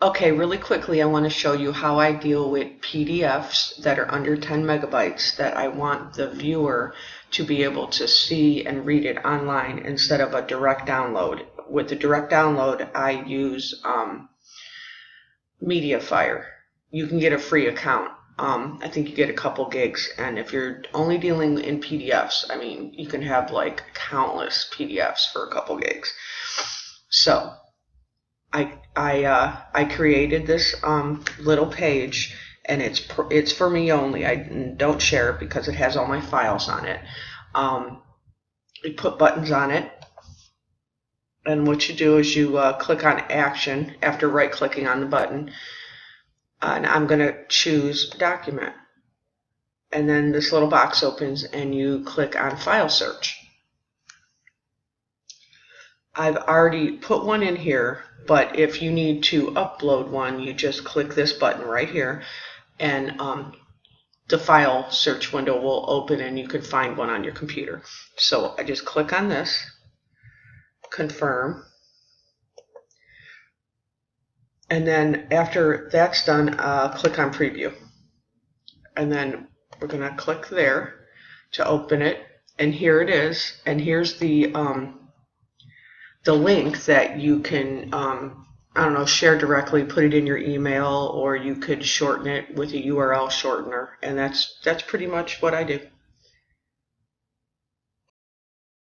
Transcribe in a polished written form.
Okay, really quickly, I want to show you how I deal with PDFs that are under 10 megabytes that I want the viewer to be able to see and read it online instead of a direct download. With the direct download, I use Mediafire. You can get a free account. I think you get a couple gigs, and if you're only dealing in PDFs, I mean, you can have like countless PDFs for a couple gigs. So I created this little page, and it's for me only. I don't share it because it has all my files on it. You put buttons on it, and what you do is you click on Action after right-clicking on the button, and I'm going to choose Document. And then this little box opens, and you click on File Search. I've already put one in here, but if you need to upload one, you just click this button right here, and the file search window will open and you can find one on your computer. So I just click on this, confirm, and then after that's done, click on preview. And then we're going to click there to open it, and here it is, and here's the link that you can, I don't know, share directly, put it in your email, or you could shorten it with a URL shortener, and that's pretty much what I do.